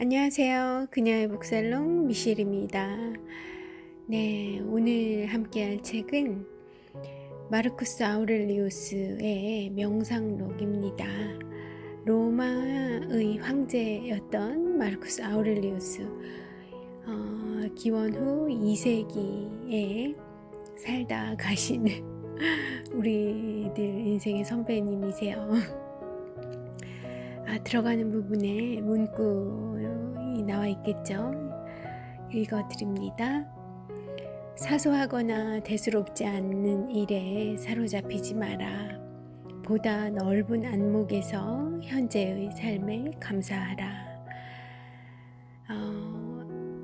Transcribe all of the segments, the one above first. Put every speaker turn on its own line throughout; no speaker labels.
안녕하세요. 그녀의 북살롱 미셸입니다. 네, 오늘 함께할 책은 마르쿠스 아우렐리우스의 명상록입니다. 로마의 황제였던 마르쿠스 아우렐리우스, 기원 후 2세기에 살다 가신 우리들 인생의 선배님이세요. 들어가는 부분에 문구이 나와 있겠죠. 읽어드립니다. 사소하거나 대수롭지 않는 일에 사로잡히지 마라. 보다 넓은 안목에서 현재의 삶에 감사하라.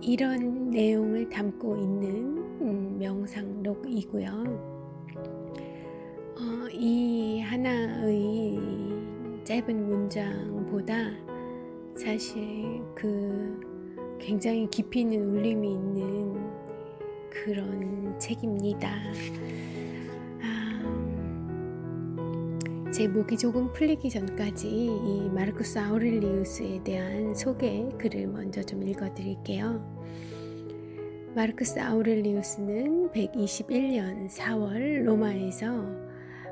이런 내용을 담고 있는 명상록이고요. 이 하나의 짧은 문장보다 사실 굉장히 깊이 있는 울림이 있는 그런 책입니다. 제 목이 조금 풀리기 전까지 이 마르쿠스 아우렐리우스에 대한 소개 글을 먼저 좀 읽어드릴게요. 마르쿠스 아우렐리우스는 121년 4월 로마에서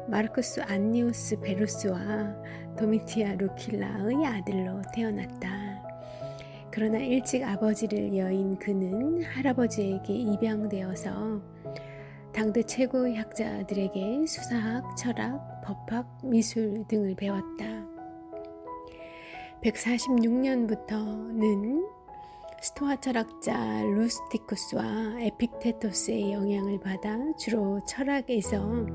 마르쿠스 안니우스 베루스와 도미티아 루킬라의 아들로 태어났다. 그러나 일찍 아버지를 여인 그는 할아버지에게 입양되어서 당대 최고의 학자들에게 수사학, 철학, 법학, 미술 등을 배웠다. 146년부터는 스토아 철학자 루스티쿠스와 에픽테토스의 영향을 받아 주로 철학에서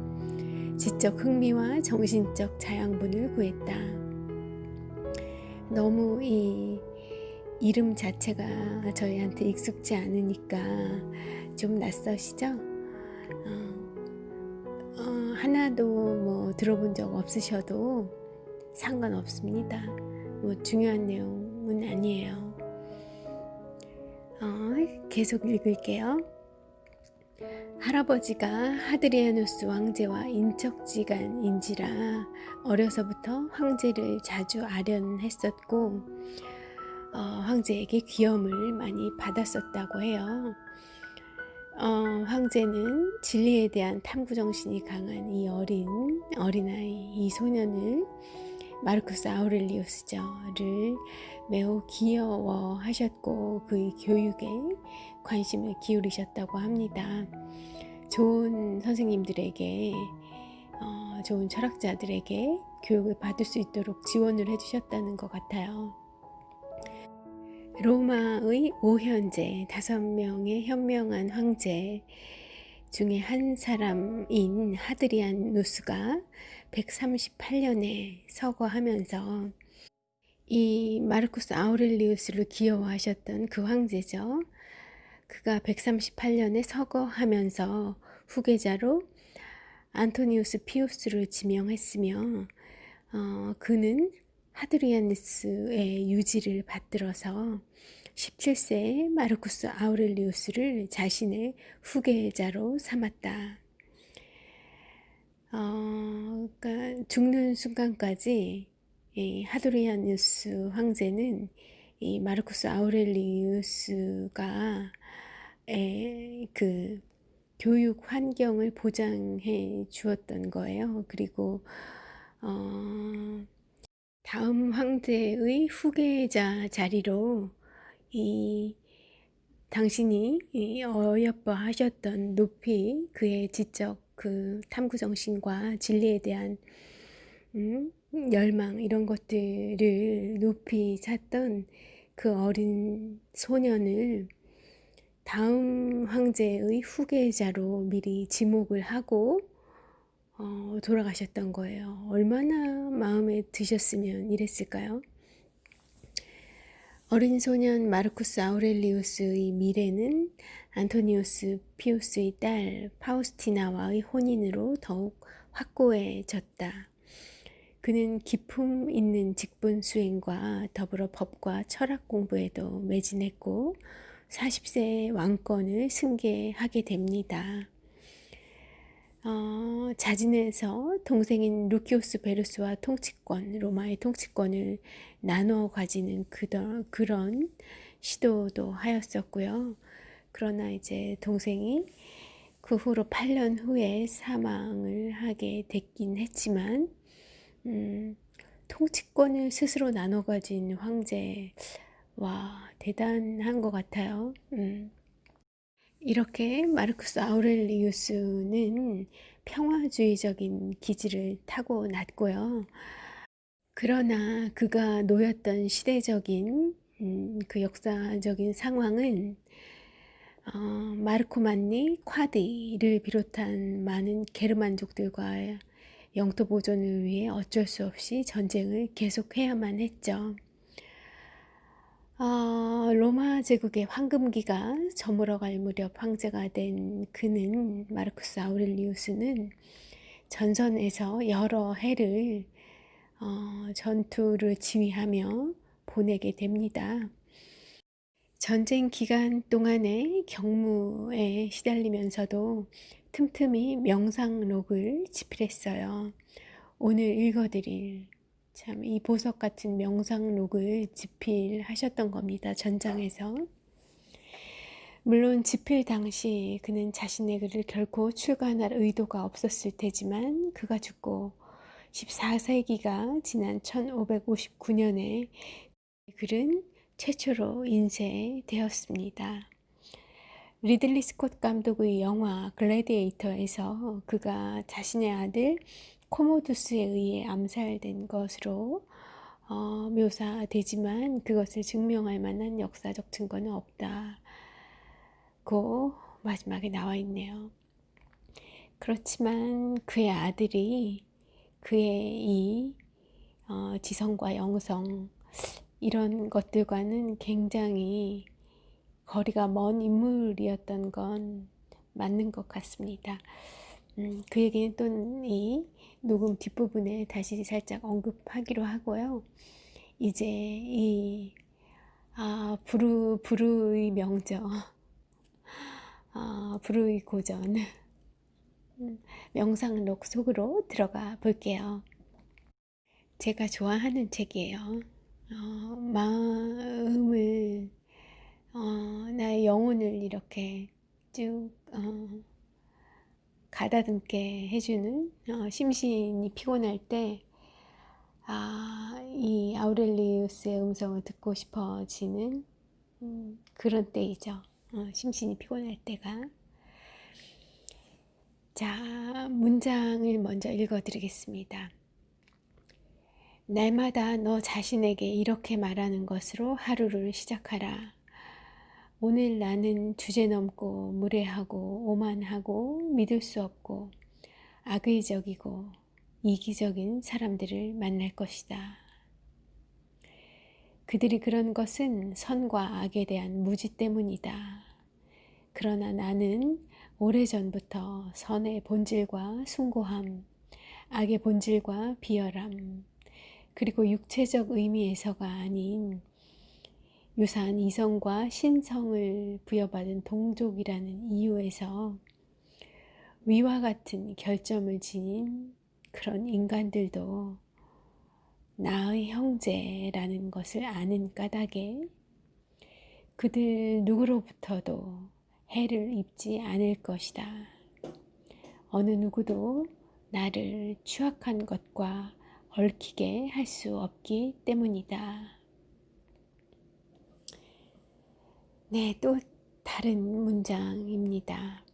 지적 흥미와 정신적 자양분을 구했다. 너무 이 이름 자체가 저희한테 익숙지 않으니까 좀 낯서시죠? 하나도 뭐 들어본 적 없으셔도 상관없습니다. 뭐 중요한 내용은 아니에요. 계속 읽을게요. 할아버지가 하드리아누스 왕제와 인척지간인지라 어려서부터 황제를 자주 아련했었고 황제에게 귀염을 많이 받았었다고 해요. 황제는 진리에 대한 탐구정신이 강한 이 어린아이, 이 소년을 마르쿠스 아우렐리우스를 매우 귀여워하셨고 그의 교육에 관심을 기울이셨다고 합니다. 좋은 선생님들에게 좋은 철학자들에게 교육을 받을 수 있도록 지원을 해주셨다는 것 같아요. 로마의 5현제 5명의 현명한 황제 중에 한 사람인 하드리아누스가 138년에 서거하면서 이 마르쿠스 아우렐리우스를 귀여워하셨던 그 황제죠. 그가 138년에 서거하면서 후계자로 안토니우스 피우스를 지명했으며 그는 하드리아누스의 유지를 받들어서 17세에 마르쿠스 아우렐리우스를 자신의 후계자로 삼았다. 그러니까 죽는 순간까지 이 하드리아누스 황제는 이 마르쿠스 아우렐리우스가 그 교육 환경을 보장해 주었던 거예요. 그리고 다음 황제의 후계자 자리로 이 당신이 어여뻐 하셨던 높이 그의 지적 탐구 정신과 진리에 대한 열망 이런 것들을 높이 샀던 그 어린 소년을 다음 황제의 후계자로 미리 지목을 하고 돌아가셨던 거예요. 얼마나 마음에 드셨으면 이랬을까요? 어린 소년 마르쿠스 아우렐리우스의 미래는 안토니우스 피우스의 딸 파우스티나와의 혼인으로 더욱 확고해졌다. 그는 기품 있는 직분 수행과 더불어 법과 철학 공부에도 매진했고 40세에 왕권을 승계하게 됩니다. 자진해서 동생인 루키우스 베루스와 로마의 통치권을 나누어 가지는 그런 시도도 하였었고요. 그러나 이제 동생이 그 후로 8년 후에 사망을 하게 됐긴 했지만, 통치권을 스스로 나눠 가진 황제, 와, 대단한 것 같아요. 이렇게 마르쿠스 아우렐리우스는 평화주의적인 기질을 타고났고요. 그러나 그가 놓였던 시대적인 그 역사적인 상황은 마르코 만니, 콰디를 비롯한 많은 게르만족들과 영토 보존을 위해 어쩔 수 없이 전쟁을 계속해야만 했죠. 로마 제국의 황금기가 저물어갈 무렵 황제가 된 그는, 마르쿠스 아우렐리우스는 전선에서 여러 해를 전투를 지휘하며 보내게 됩니다. 전쟁 기간 동안에 경무에 시달리면서도 틈틈이 명상록을 집필했어요. 오늘 읽어드릴 참 이 보석 같은 명상록을 집필하셨던 겁니다. 전장에서. 물론 집필 당시 그는 자신의 글을 결코 출간할 의도가 없었을 테지만, 그가 죽고 14세기가 지난 1559년에 글은 최초로 인쇄되었습니다. 리들리 스콧 감독의 영화 글래디에이터에서 그가 자신의 아들 코모두스에 의해 암살된 것으로 묘사되지만, 그것을 증명할 만한 역사적 증거는 없다고 마지막에 나와 있네요. 그렇지만 그의 아들이 그의 이 지성과 영성, 이런 것들과는 굉장히 거리가 먼 인물이었던 건 맞는 것 같습니다. 그 얘기는 또 이 녹음 뒷부분에 다시 살짝 언급하기로 하고요. 이제 이 부르의 명저, 부르의 고전, 명상록 속으로 들어가 볼게요. 제가 좋아하는 책이에요. 마음을, 나의 영혼을 이렇게 쭉 가다듬게 해주는, 심신이 피곤할 때 이 아우렐리우스의 음성을 듣고 싶어지는 그런 때이죠. 심신이 피곤할 때가. 자, 문장을 먼저 읽어드리겠습니다. 날마다 너 자신에게 이렇게 말하는 것으로 하루를 시작하라. 오늘 나는 주제넘고 무례하고 오만하고 믿을 수 없고 악의적이고 이기적인 사람들을 만날 것이다. 그들이 그런 것은 선과 악에 대한 무지 때문이다. 그러나 나는 오래전부터 선의 본질과 숭고함, 악의 본질과 비열함, 그리고 육체적 의미에서가 아닌 유사한 이성과 신성을 부여받은 동족이라는 이유에서 위와 같은 결점을 지닌 그런 인간들도 나의 형제라는 것을 아는 까닭에 그들 누구로부터도 해를 입지 않을 것이다. 어느 누구도 나를 추악한 것과 얽히게 할 수 없기 때문이다. 네, 또 다른 문장입니다.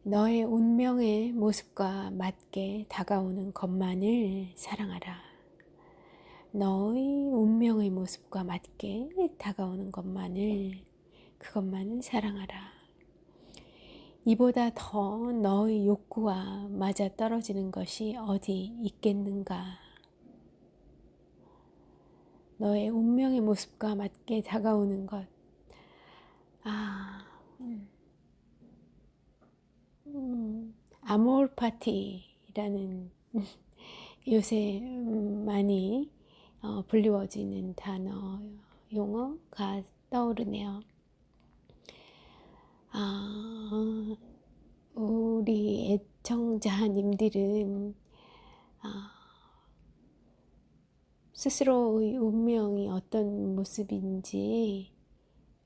너의 운명의 모습과 맞게 다가오는 것만을 사랑하라. 너의 운명의 모습과 맞게 다가오는 그것만을 사랑하라. 이보다 더 너의 욕구와 맞아 떨어지는 것이 어디 있겠는가? 너의 운명의 모습과 맞게 다가오는 것. 아모르 파티라는 요새 많이 불리워지는 단어, 용어가 떠오르네요. 우리 애청자님들은 스스로의 운명이 어떤 모습인지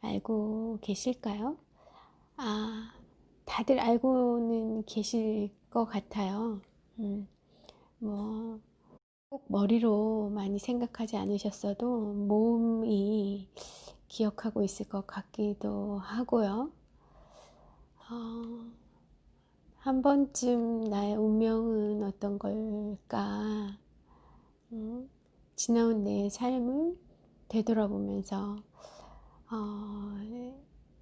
알고 계실까요? 다들 알고는 계실 것 같아요. 뭐, 꼭 머리로 많이 생각하지 않으셨어도 몸이 기억하고 있을 것 같기도 하고요. 한 번쯤 나의 운명은 어떤 걸까? 지나온 내 삶을 되돌아보면서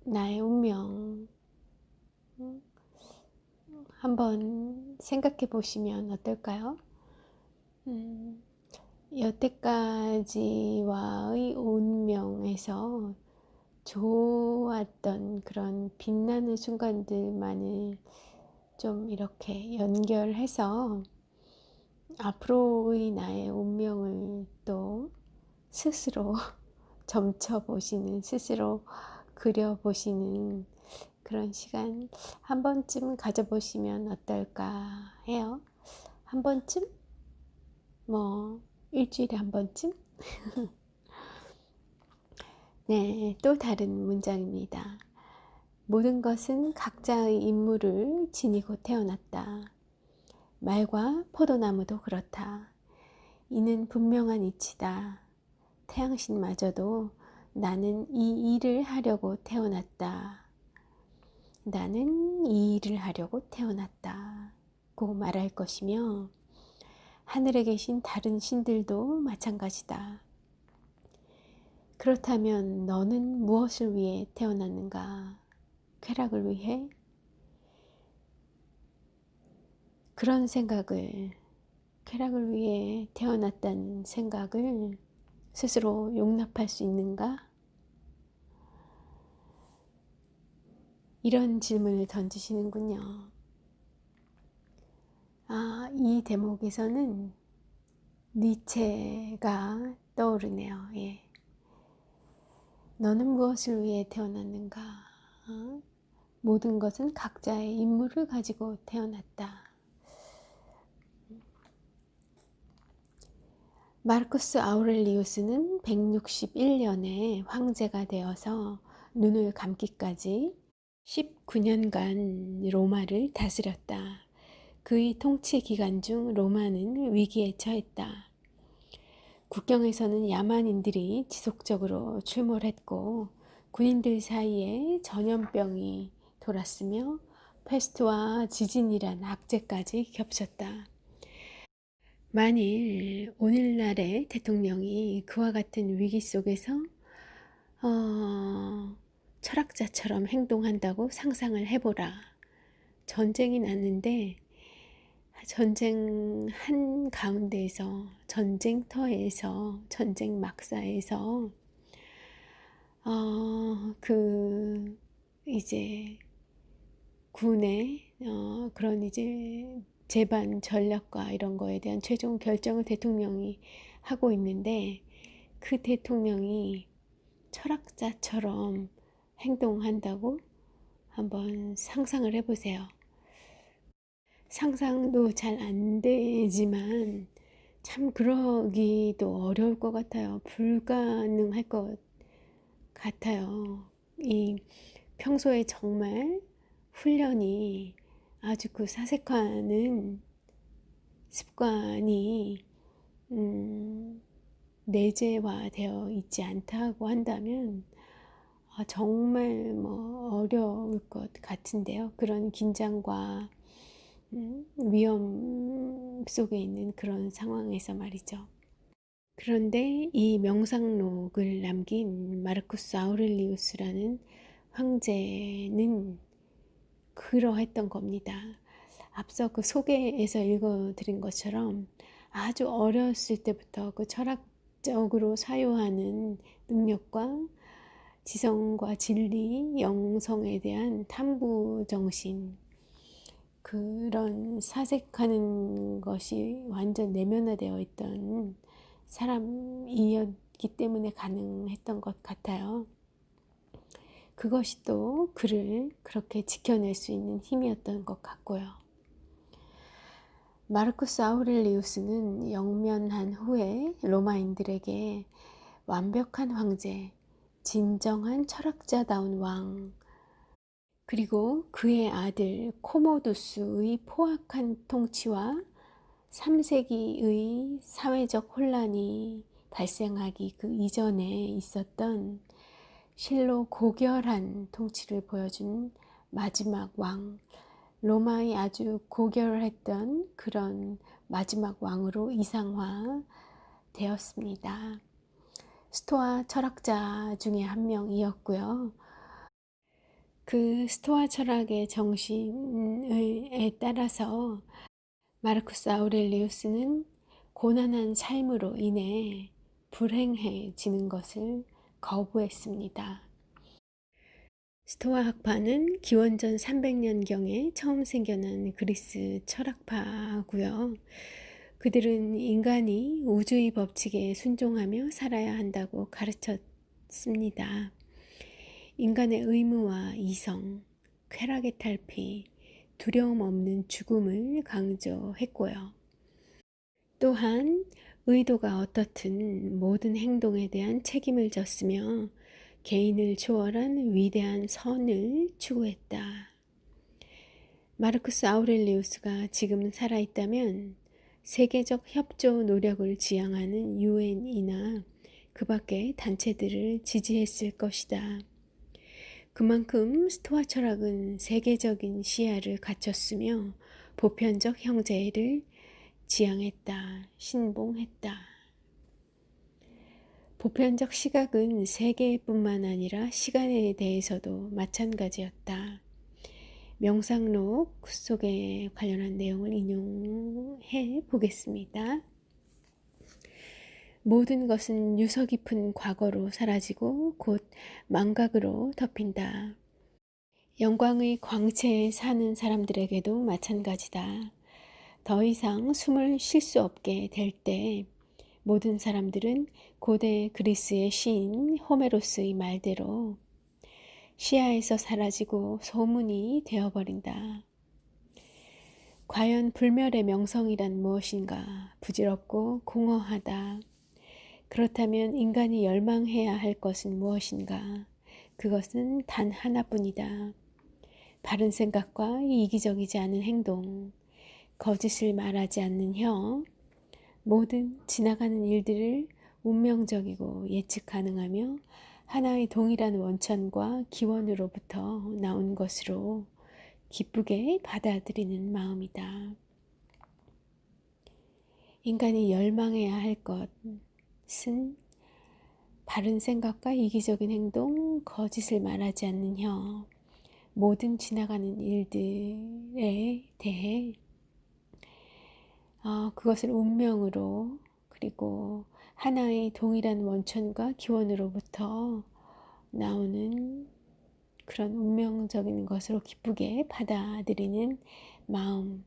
나의 운명 한번 생각해 보시면 어떨까요? 여태까지와의 운명에서 좋았던 그런 빛나는 순간들만을 좀 이렇게 연결해서 앞으로의 나의 운명을 또 스스로 점쳐보시는, 스스로 그려보시는 그런 시간 한 번쯤 가져보시면 어떨까 해요. 한 번쯤? 뭐 일주일에 한 번쯤? 네, 또 다른 문장입니다. 모든 것은 각자의 임무를 지니고 태어났다. 말과 포도나무도 그렇다. 이는 분명한 이치다. 태양신마저도 나는 이 일을 하려고 태어났다. 나는 이 일을 하려고 태어났다. 고 말할 것이며 하늘에 계신 다른 신들도 마찬가지다. 그렇다면 너는 무엇을 위해 태어났는가? 쾌락을 위해? 그런 생각을, 쾌락을 위해 태어났다는 생각을 스스로 용납할 수 있는가? 이런 질문을 던지시는군요. 이 대목에서는 니체가 떠오르네요. 예. 너는 무엇을 위해 태어났는가? 모든 것은 각자의 임무를 가지고 태어났다. 마르쿠스 아우렐리우스는 161년에 황제가 되어서 눈을 감기까지 19년간 로마를 다스렸다. 그의 통치 기간 중 로마는 위기에 처했다. 국경에서는 야만인들이 지속적으로 출몰했고 군인들 사이에 전염병이 돌았으며 패스트와 지진이란 악재까지 겹쳤다. 만일 오늘날의 대통령이 그와 같은 위기 속에서 철학자처럼 행동한다고 상상을 해보라. 전쟁이 났는데 전쟁 한가운데에서 전쟁터에서 전쟁 막사에서 이제 군의 그런 이제 재반 전략과 이런 거에 대한 최종 결정을 대통령이 하고 있는데 그 대통령이 철학자처럼 행동한다고 한번 상상을 해보세요. 상상도 잘 안 되지만 참 그러기도 어려울 것 같아요. 불가능할 것 같아요. 이 평소에 정말 훈련이 아주 그 사색하는 습관이 내재화되어 있지 않다고 한다면 정말 어려울 것 같은데요. 그런 긴장과 위험 속에 있는 그런 상황에서 말이죠. 그런데 이 명상록을 남긴 마르쿠스 아우렐리우스라는 황제는 그러했던 겁니다. 앞서 그 소개에서 읽어드린 것처럼 아주 어렸을 때부터 그 철학적으로 사유하는 능력과 지성과 진리, 영성에 대한 탐구 정신, 그런 사색하는 것이 완전 내면화되어 있던 사람이었기 때문에 가능했던 것 같아요. 그것이 또 그를 그렇게 지켜낼 수 있는 힘이었던 것 같고요. 마르쿠스 아우렐리우스는 영면한 후에 로마인들에게 완벽한 황제, 진정한 철학자다운 왕, 그리고 그의 아들 코모두스의 포악한 통치와 3세기의 사회적 혼란이 발생하기 그 이전에 있었던 실로 고결한 통치를 보여준 마지막 왕, 로마의 아주 고결했던 그런 마지막 왕으로 이상화 되었습니다. 스토아 철학자 중에 한 명이었고요. 그 스토아 철학의 정신에 따라서 마르쿠스 아우렐리우스는 고난한 삶으로 인해 불행해지는 것을 거부했습니다. 스토아 학파는 기원전 300년경에 처음 생겨난 그리스 철학파고요. 그들은 인간이 우주의 법칙에 순종하며 살아야 한다고 가르쳤습니다. 인간의 의무와 이성, 쾌락의 탈피, 두려움 없는 죽음을 강조했고요. 또한 의도가 어떻든 모든 행동에 대한 책임을 졌으며 개인을 초월한 위대한 선을 추구했다. 마르쿠스 아우렐리우스가 지금 살아있다면 세계적 협조 노력을 지향하는 유엔이나 그 밖의 단체들을 지지했을 것이다. 그만큼 스토아 철학은 세계적인 시야를 갖췄으며 보편적 형제를 지향했다, 신봉했다. 보편적 시각은 세계뿐만 아니라 시간에 대해서도 마찬가지였다. 명상록 속에 관련한 내용을 인용해 보겠습니다. 모든 것은 유서 깊은 과거로 사라지고 곧 망각으로 덮인다. 영광의 광채에 사는 사람들에게도 마찬가지다. 더 이상 숨을 쉴 수 없게 될 때 모든 사람들은 고대 그리스의 시인 호메로스의 말대로 시야에서 사라지고 소문이 되어버린다. 과연 불멸의 명성이란 무엇인가? 부질없고 공허하다. 그렇다면 인간이 열망해야 할 것은 무엇인가? 그것은 단 하나뿐이다. 바른 생각과 이기적이지 않은 행동, 거짓을 말하지 않는 혀, 모든 지나가는 일들을 운명적이고 예측 가능하며 하나의 동일한 원천과 기원으로부터 나온 것으로 기쁘게 받아들이는 마음이다. 인간이 열망해야 할 것은 바른 생각과 이기적인 행동, 거짓을 말하지 않는 혀, 모든 지나가는 일들에 대해 그것을 운명으로 그리고 하나의 동일한 원천과 기원으로부터 나오는 그런 운명적인 것으로 기쁘게 받아들이는 마음,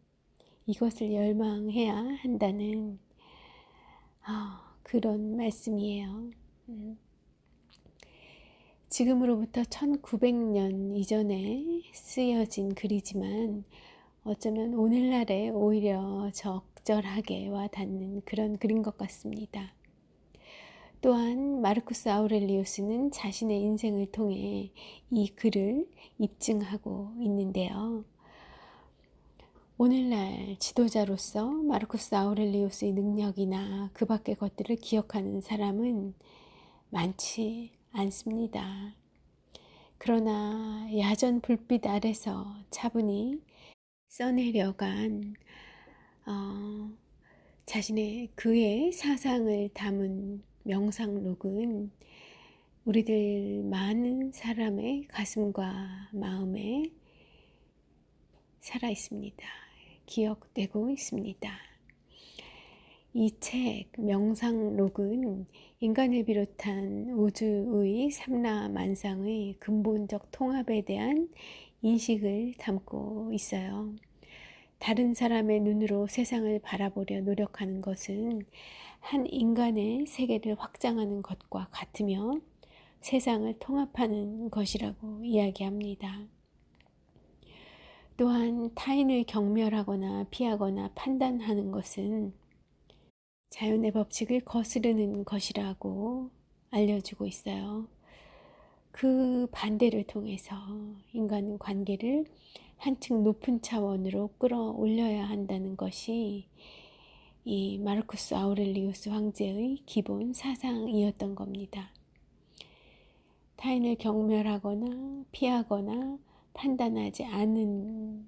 이것을 열망해야 한다는 그런 말씀이에요. 지금으로부터 1900년 이전에 쓰여진 글이지만 어쩌면 오늘날에 오히려 적절하게 와닿는 그런 글인 것 같습니다. 또한 마르쿠스 아우렐리우스는 자신의 인생을 통해 이 글을 입증하고 있는데요. 오늘날 지도자로서 마르쿠스 아우렐리우스의 능력이나 그 밖의 것들을 기억하는 사람은 많지 않습니다. 그러나 야전 불빛 아래서 차분히 써내려간 자신의 그의 사상을 담은 명상록은 우리들 많은 사람의 가슴과 마음에 살아 있습니다. 기억되고 있습니다. 이 책 명상록은 인간을 비롯한 우주의 삼라만상의 근본적 통합에 대한 인식을 담고 있어요. 다른 사람의 눈으로 세상을 바라보려 노력하는 것은 한 인간의 세계를 확장하는 것과 같으며 세상을 통합하는 것이라고 이야기합니다. 또한 타인을 경멸하거나 피하거나 판단하는 것은 자연의 법칙을 거스르는 것이라고 알려주고 있어요. 그 반대를 통해서 인간 관계를 한층 높은 차원으로 끌어올려야 한다는 것이 이 마르쿠스 아우렐리우스 황제의 기본 사상이었던 겁니다. 타인을 경멸하거나 피하거나 판단하지 않는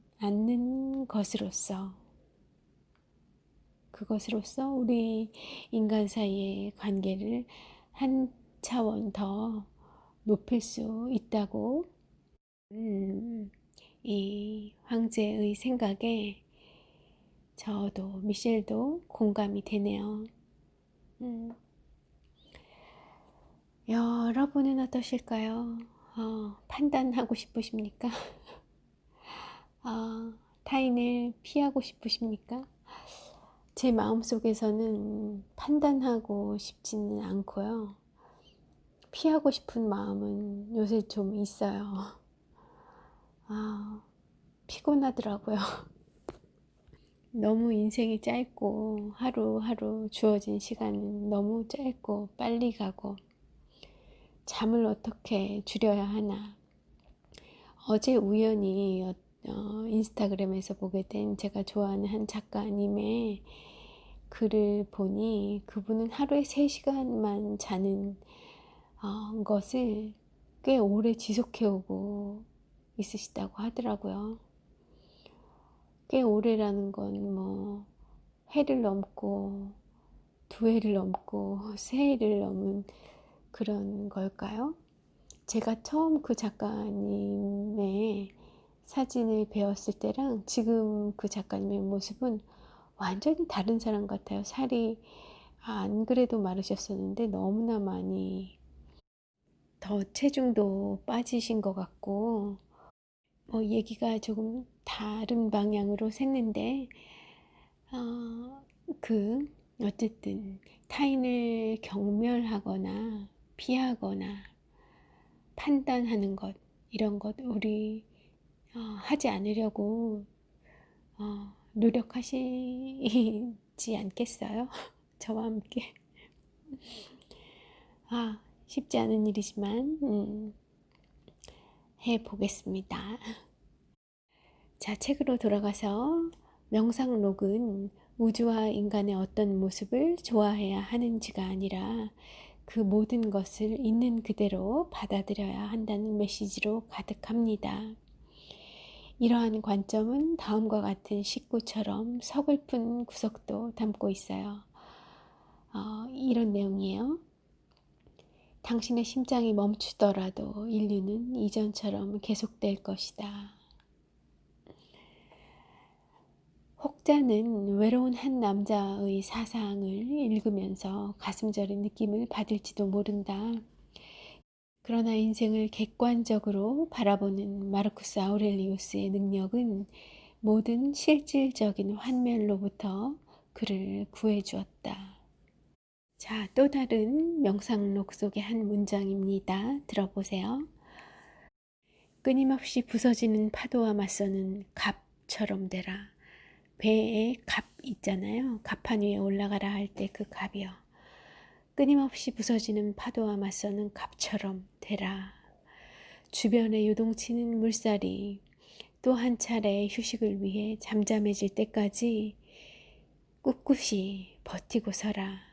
그것으로서 우리 인간 사이의 관계를 한 차원 더 높일 수 있다고 이 황제의 생각에 저도 미셸도 공감이 되네요. 여러분은 어떠실까요? 판단하고 싶으십니까? 타인을 피하고 싶으십니까? 제 마음속에서는 판단하고 싶지는 않고요. 피하고 싶은 마음은 요새 좀 있어요. 피곤하더라고요. 너무 인생이 짧고 하루하루 주어진 시간은 너무 짧고 빨리 가고 잠을 어떻게 줄여야 하나. 어제 우연히 인스타그램에서 보게 된 제가 좋아하는 한 작가님의 글을 보니 그분은 하루에 3시간만 자는 것을 꽤 오래 지속해오고 있으시다고 하더라고요. 꽤 오래라는 건 뭐 해를 넘고 2해를 넘고 3해를 넘은 그런 걸까요? 제가 처음 그 작가님의 사진을 배웠을 때랑 지금 그 작가님의 모습은 완전히 다른 사람 같아요. 살이 안 그래도 마르셨었는데 너무나 많이 더 체중도 빠지신 것 같고 얘기가 조금 다른 방향으로 샜는데 어쨌든 타인을 경멸하거나 피하거나 판단하는 것 이런 것 우리 하지 않으려고 노력하시지 않겠어요? 저와 함께. 쉽지 않은 일이지만 해보겠습니다. 자, 책으로 돌아가서 명상록은 우주와 인간의 어떤 모습을 좋아해야 하는지가 아니라 그 모든 것을 있는 그대로 받아들여야 한다는 메시지로 가득합니다. 이러한 관점은 다음과 같은 식구처럼 서글픈 구석도 담고 있어요. 이런 내용이에요. 당신의 심장이 멈추더라도 인류는 이전처럼 계속될 것이다. 혹자는 외로운 한 남자의 사상을 읽으면서 가슴 저린 느낌을 받을지도 모른다. 그러나 인생을 객관적으로 바라보는 마르쿠스 아우렐리우스의 능력은 모든 실질적인 환멸로부터 그를 구해주었다. 자, 또 다른 명상록 속의 한 문장입니다. 들어보세요. 끊임없이 부서지는 파도와 맞서는 갑처럼 되라. 배에 갑 있잖아요. 갑판 위에 올라가라 할 때 그 갑이요. 끊임없이 부서지는 파도와 맞서는 갑처럼 되라. 주변에 요동치는 물살이 또 한 차례 휴식을 위해 잠잠해질 때까지 꿋꿋이 버티고 서라.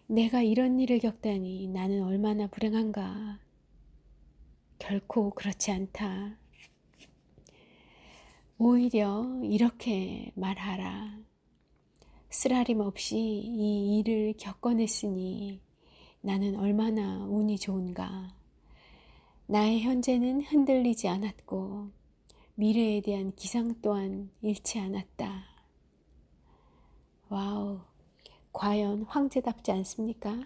내가 이런 일을 겪다니 나는 얼마나 불행한가. 결코 그렇지 않다. 오히려 이렇게 말하라. 쓰라림 없이 이 일을 겪어냈으니 나는 얼마나 운이 좋은가. 나의 현재는 흔들리지 않았고 미래에 대한 기상 또한 잃지 않았다. 와우, 과연 황제답지 않습니까?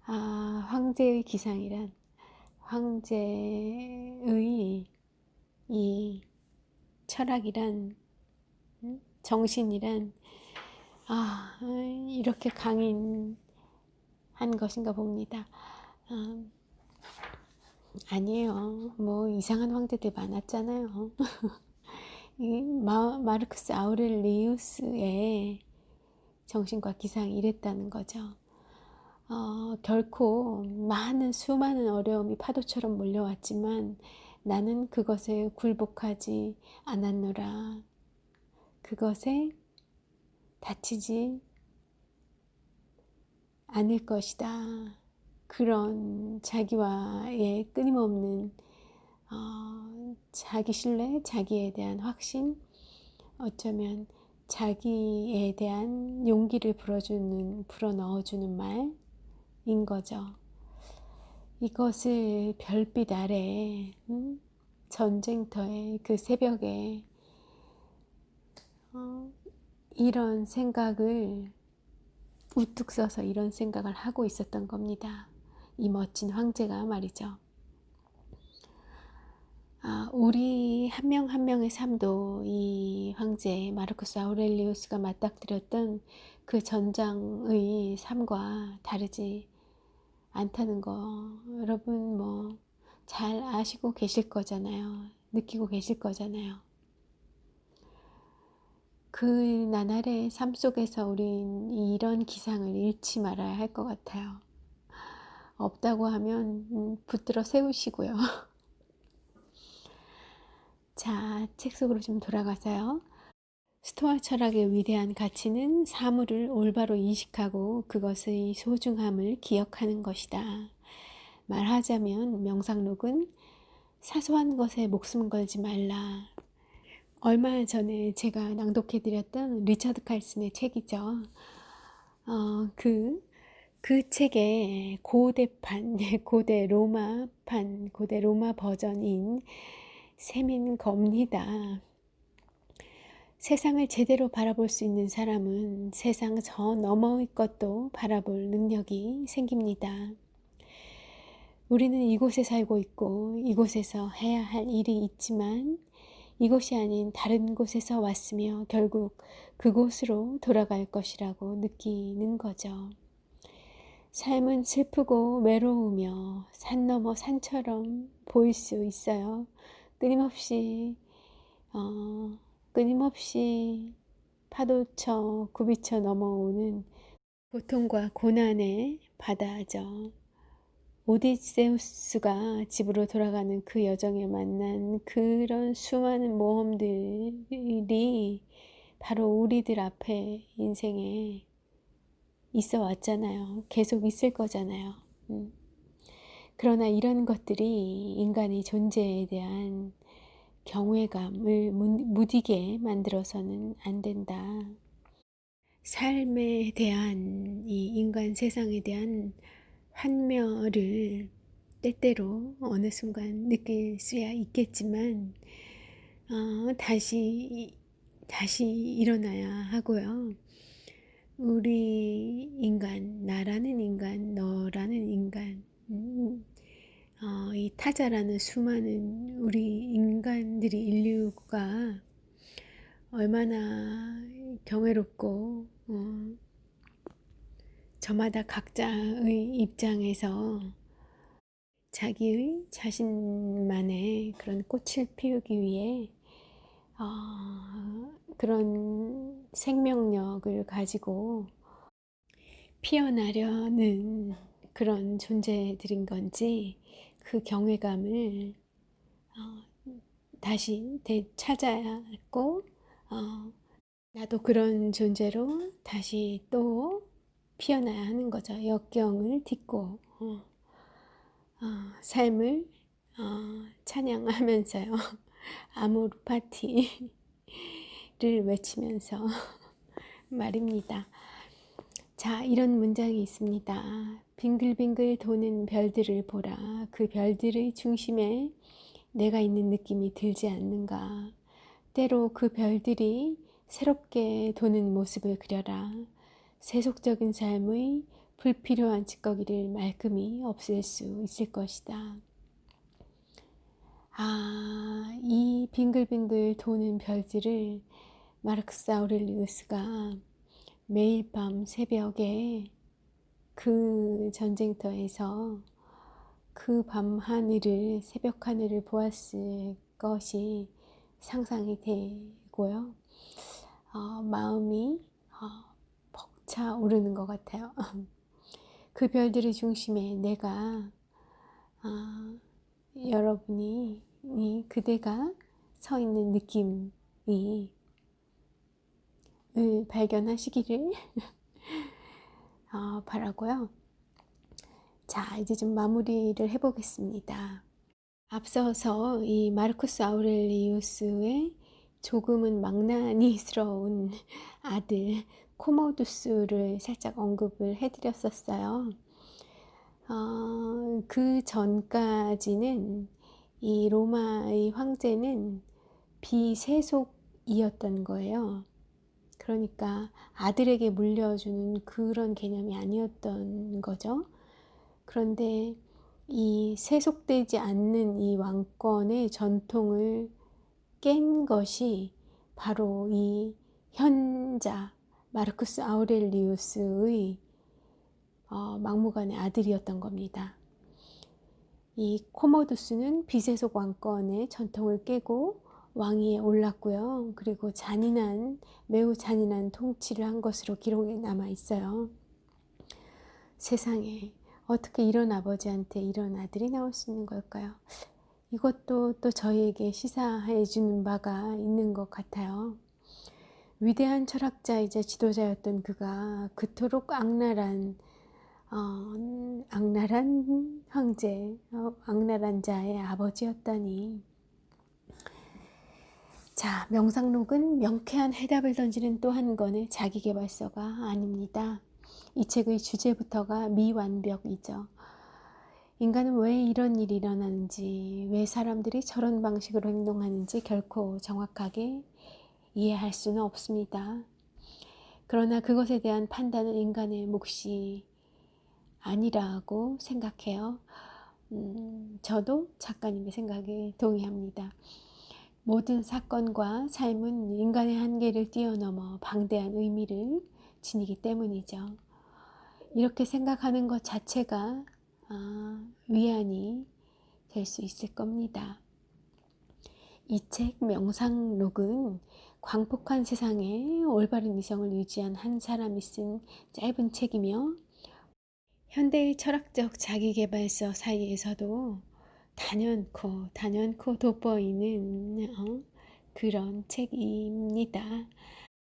황제의 기상이란 황제의 이 철학이란 정신이란 이렇게 강인한 것인가 봅니다. 아니에요. 뭐 이상한 황제들 많았잖아요. 이 마르크스 아우렐리우스의 정신과 기상이 이랬다는 거죠. 결코 수많은 어려움이 파도처럼 몰려왔지만 나는 그것에 굴복하지 않았노라. 그것에 다치지 않을 것이다. 그런 자기와의 끊임없는 자기 신뢰, 자기에 대한 확신, 어쩌면 자기에 대한 용기를 불어넣어주는 말인 거죠. 이것을 별빛 아래 전쟁터의 그 새벽에 이런 생각을 우뚝 서서 이런 생각을 하고 있었던 겁니다. 이 멋진 황제가 말이죠. 우리 한 명 한 명의 삶도 이 황제 마르쿠스 아우렐리우스가 맞닥뜨렸던 그 전장의 삶과 다르지 않다는 거 여러분 뭐 잘 아시고 계실 거잖아요. 느끼고 계실 거잖아요. 그 나날의 삶 속에서 우린 이런 기상을 잃지 말아야 할 것 같아요. 없다고 하면 붙들어 세우시고요. 자, 책 속으로 좀 돌아가서요. 스토아 철학의 위대한 가치는 사물을 올바로 인식하고 그것의 소중함을 기억하는 것이다. 말하자면 명상록은 사소한 것에 목숨 걸지 말라. 얼마 전에 제가 낭독해드렸던 리처드 칼슨의 책이죠. 그 책의 고대판, 고대 로마 버전인 셈인 겁니다. 세상을 제대로 바라볼 수 있는 사람은 세상 저 너머의 것도 바라볼 능력이 생깁니다. 우리는 이곳에 살고 있고 이곳에서 해야 할 일이 있지만 이곳이 아닌 다른 곳에서 왔으며 결국 그곳으로 돌아갈 것이라고 느끼는 거죠. 삶은 슬프고 외로우며 산 넘어 산처럼 보일 수 있어요. 끊임없이 파도쳐 굽이쳐 넘어오는 고통과 고난의 바다죠. 오디세우스가 집으로 돌아가는 그 여정에 만난 그런 수많은 모험들이 바로 우리들 앞에 인생에 있어 왔잖아요. 계속 있을 거잖아요. 그러나 이런 것들이 인간의 존재에 대한 경외감을 무디게 만들어서는 안 된다. 삶에 대한 이 인간 세상에 대한 환멸을 때때로 어느 순간 느낄 수야 있겠지만 다시 일어나야 하고요. 우리 인간, 나라는 인간, 너라는 인간, 이 타자라는 수많은 우리 인간들이 인류가 얼마나 경외롭고 저마다 각자의 입장에서 자기의 자신만의 그런 꽃을 피우기 위해 그런 생명력을 가지고 피어나려는 그런 존재들인 건지 그 경외감을 다시 되찾아야 했고 나도 그런 존재로 다시 또 피어나야 하는 거죠. 역경을 딛고 삶을 찬양하면서요. 아모르 파티를 외치면서 말입니다. 자, 이런 문장이 있습니다. 빙글빙글 도는 별들을 보라. 그 별들의 중심에 내가 있는 느낌이 들지 않는가. 때로 그 별들이 새롭게 도는 모습을 그려라. 세속적인 삶의 불필요한 찌꺼기를 말끔히 없앨 수 있을 것이다. 이 빙글빙글 도는 별들을 마르크스 아우렐리우스가 매일 밤 새벽에 그 전쟁터에서 그 밤 하늘을, 새벽 하늘을 보았을 것이 상상이 되고요. 마음이 벅차오르는 것 같아요. 그 별들의 중심에 내가, 여러분이, 그대가 서 있는 느낌이 발견하시기를 바라고요. 자, 이제 좀 마무리를 해보겠습니다. 앞서서 이 마르쿠스 아우렐리우스의 조금은 망나니스러운 아들 코모두스를 살짝 언급을 해드렸었어요. 그 전까지는 이 로마의 황제는 비세속이었던 거예요. 그러니까 아들에게 물려주는 그런 개념이 아니었던 거죠. 그런데 이 세속되지 않는 이 왕권의 전통을 깬 것이 바로 이 현자 마르쿠스 아우렐리우스의 막무가내 아들이었던 겁니다. 이 코모두스는 비세속 왕권의 전통을 깨고 왕위에 올랐고요. 그리고 매우 잔인한 통치를 한 것으로 기록에 남아 있어요. 세상에 어떻게 이런 아버지한테 이런 아들이 나올 수 있는 걸까요? 이것도 또 저희에게 시사해 주는 바가 있는 것 같아요. 위대한 철학자이자 지도자였던 그가 그토록 악랄한 황제, 악랄한 자의 아버지였다니. 자, 명상록은 명쾌한 해답을 던지는 또 한 권의 자기계발서가 아닙니다. 이 책의 주제부터가 미완벽이죠. 인간은 왜 이런 일이 일어나는지, 왜 사람들이 저런 방식으로 행동하는지 결코 정확하게 이해할 수는 없습니다. 그러나 그것에 대한 판단은 인간의 몫이 아니라고 생각해요. 저도 작가님의 생각에 동의합니다. 모든 사건과 삶은 인간의 한계를 뛰어넘어 방대한 의미를 지니기 때문이죠. 이렇게 생각하는 것 자체가 위안이 될 수 있을 겁니다. 이 책 명상록은 광폭한 세상에 올바른 이성을 유지한 한 사람이 쓴 짧은 책이며 현대의 철학적 자기계발서 사이에서도 단연코 돋보이는 그런 책입니다.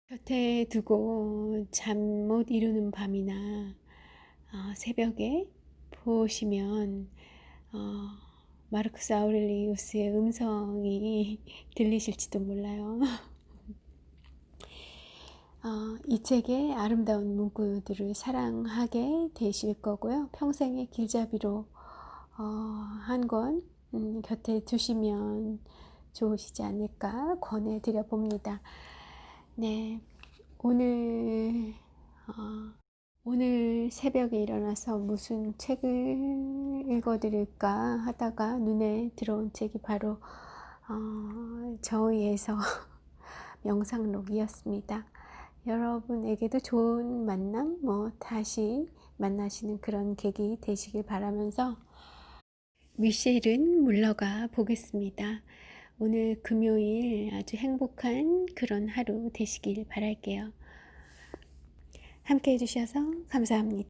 곁에 두고 잠 못 이루는 밤이나 새벽에 보시면 마르쿠스 아우렐리우스의 음성이 들리실지도 몰라요. 이 책의 아름다운 문구들을 사랑하게 되실 거고요. 평생의 길잡이로 한 권 곁에 두시면 좋으시지 않을까 권해드려 봅니다. 네, 오늘 새벽에 일어나서 무슨 책을 읽어드릴까 하다가 눈에 들어온 책이 바로 저의에서 명상록이었습니다. 여러분에게도 좋은 만남, 다시 만나시는 그런 계기 되시길 바라면서 미셸은 물러가 보겠습니다. 오늘 금요일 아주 행복한 그런 하루 되시길 바랄게요. 함께 해주셔서 감사합니다.